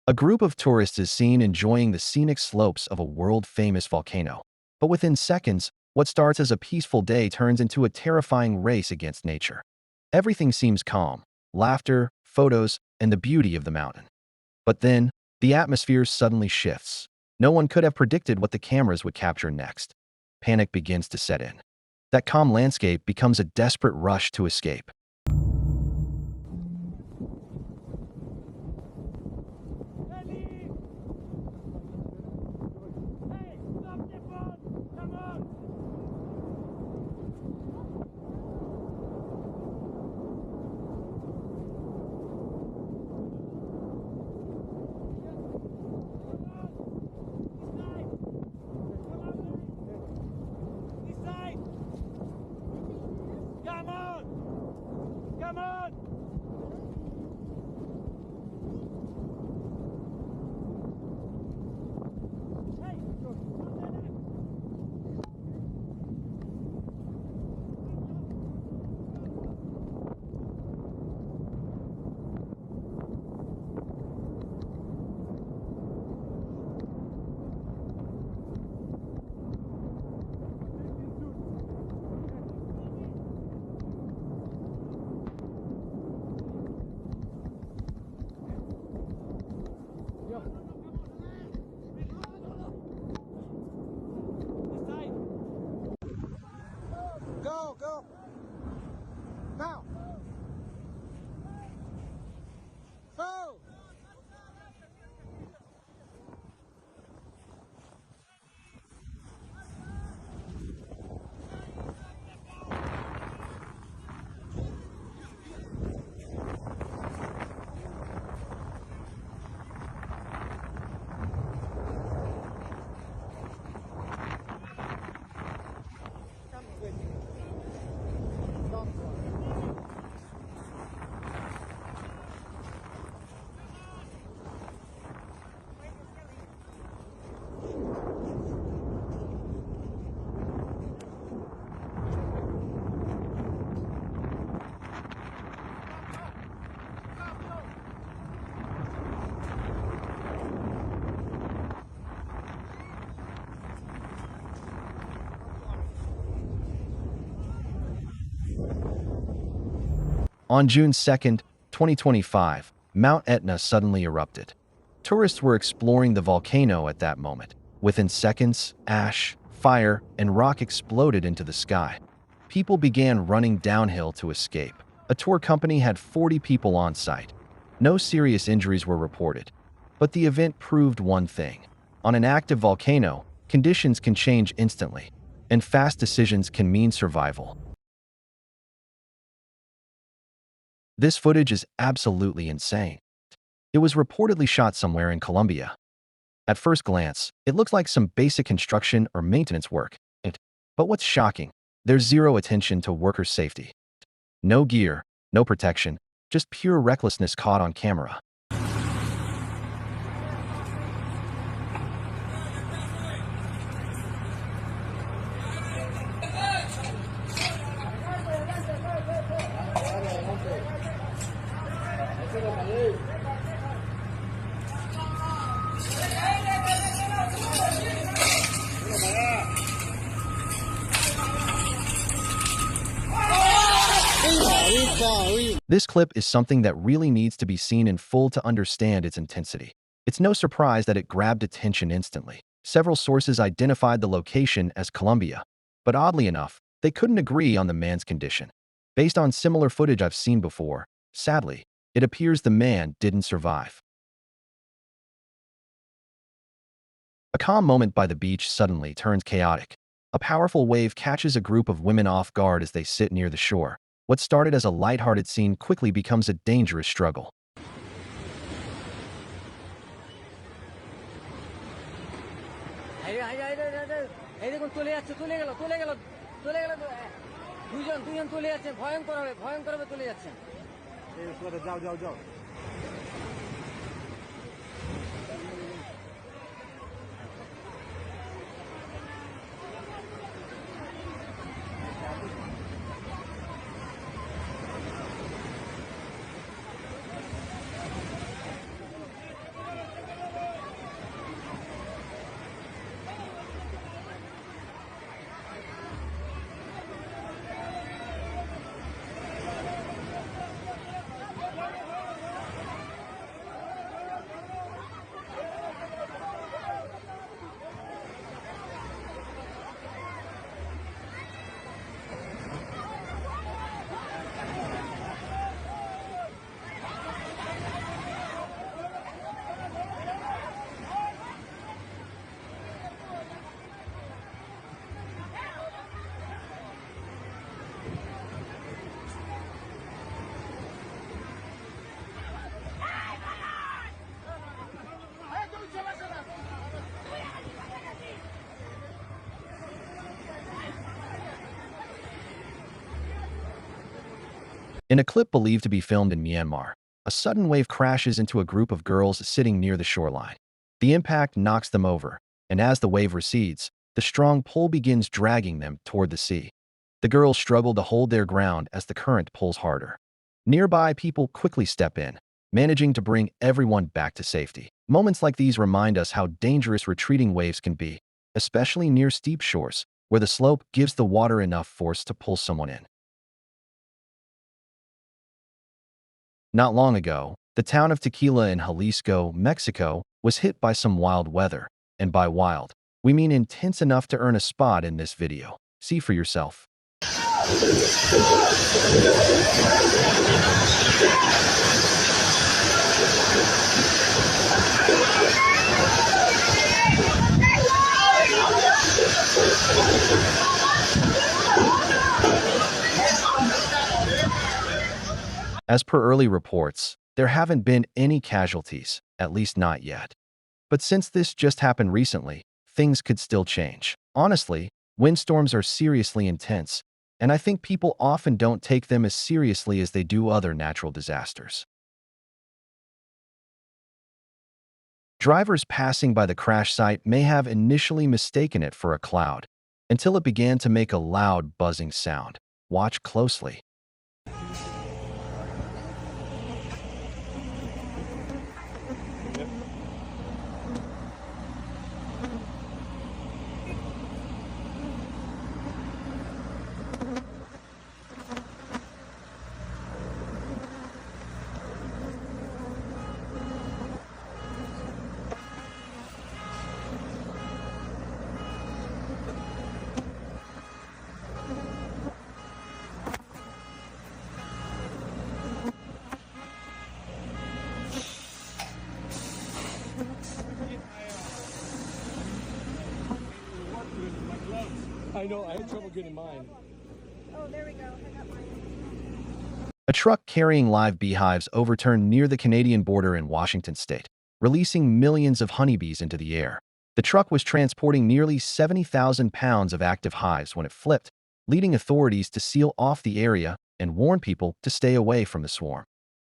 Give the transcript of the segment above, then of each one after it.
A group of tourists is seen enjoying the scenic slopes of a world-famous volcano. But within seconds, what starts as a peaceful day turns into a terrifying race against nature. Everything seems calm, laughter, photos, and the beauty of the mountain. But then, the atmosphere suddenly shifts. No one could have predicted what the cameras would capture next. Panic begins to set in. That calm landscape becomes a desperate rush to escape. Go, go. Now. Go. On June 2nd, 2025, Mount Etna suddenly erupted. Tourists were exploring the volcano at that moment. Within seconds, ash, fire, and rock exploded into the sky. People began running downhill to escape. A tour company had 40 people on site. No serious injuries were reported. But the event proved one thing. On an active volcano, conditions can change instantly, and fast decisions can mean survival. This footage is absolutely insane. It was reportedly shot somewhere in Colombia. At first glance, it looks like some basic construction or maintenance work. But what's shocking? There's zero attention to worker safety. No gear, no protection, just pure recklessness caught on camera. This clip is something that really needs to be seen in full to understand its intensity. It's no surprise that it grabbed attention instantly. Several sources identified the location as Colombia, but oddly enough, they couldn't agree on the man's condition. Based on similar footage I've seen before, sadly, it appears the man didn't survive. A calm moment by the beach suddenly turns chaotic. A powerful wave catches a group of women off guard as they sit near the shore. What started as a lighthearted scene quickly becomes a dangerous struggle. In a clip believed to be filmed in Myanmar, a sudden wave crashes into a group of girls sitting near the shoreline. The impact knocks them over, and as the wave recedes, the strong pull begins dragging them toward the sea. The girls struggle to hold their ground as the current pulls harder. Nearby people quickly step in, managing to bring everyone back to safety. Moments like these remind us how dangerous retreating waves can be, especially near steep shores, where the slope gives the water enough force to pull someone in. Not long ago, the town of Tequila in Jalisco, Mexico, was hit by some wild weather, and by wild, we mean intense enough to earn a spot in this video. See for yourself. As per early reports, there haven't been any casualties, at least not yet. But since this just happened recently, things could still change. Honestly, windstorms are seriously intense, and I think people often don't take them as seriously as they do other natural disasters. Drivers passing by the crash site may have initially mistaken it for a cloud, until it began to make a loud buzzing sound. Watch closely. I know, I had trouble getting mine. Oh, there we go. I got mine. A truck carrying live beehives overturned near the Canadian border in Washington state, releasing millions of honeybees into the air. The truck was transporting nearly 70,000 pounds of active hives when it flipped, leading authorities to seal off the area and warn people to stay away from the swarm.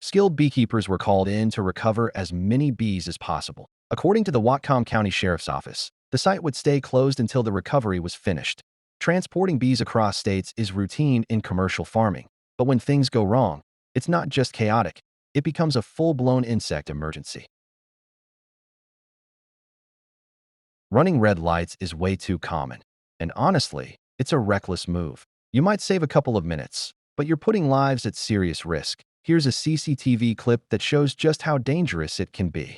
Skilled beekeepers were called in to recover as many bees as possible. According to the Whatcom County Sheriff's Office, the site would stay closed until the recovery was finished. Transporting bees across states is routine in commercial farming, but when things go wrong, it's not just chaotic, it becomes a full-blown insect emergency. Running red lights is way too common, and honestly, it's a reckless move. You might save a couple of minutes, but you're putting lives at serious risk. Here's a CCTV clip that shows just how dangerous it can be.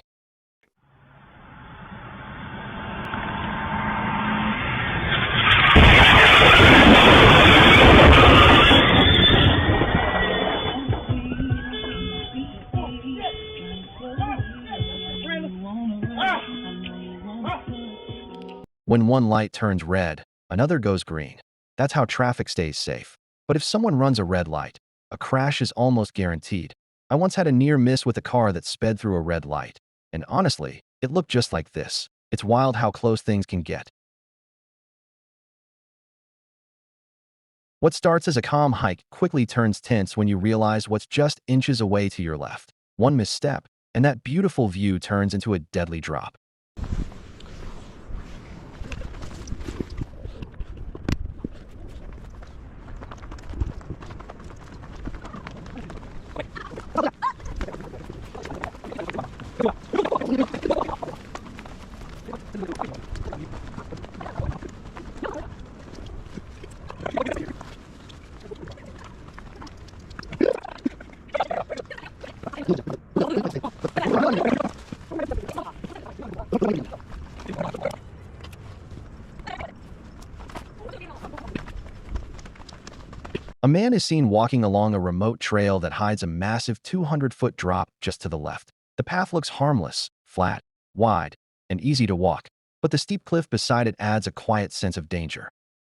When one light turns red, another goes green. That's how traffic stays safe. But if someone runs a red light, a crash is almost guaranteed. I once had a near miss with a car that sped through a red light, and honestly, it looked just like this. It's wild how close things can get. What starts as a calm hike quickly turns tense when you realize what's just inches away to your left. One misstep, and that beautiful view turns into a deadly drop. A man is seen walking along a remote trail that hides a massive 200-foot drop just to the left. The path looks harmless, flat, wide, and easy to walk, but the steep cliff beside it adds a quiet sense of danger.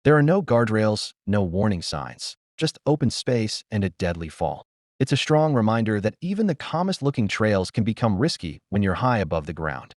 There are no guardrails, no warning signs, just open space and a deadly fall. It's a strong reminder that even the calmest-looking trails can become risky when you're high above the ground.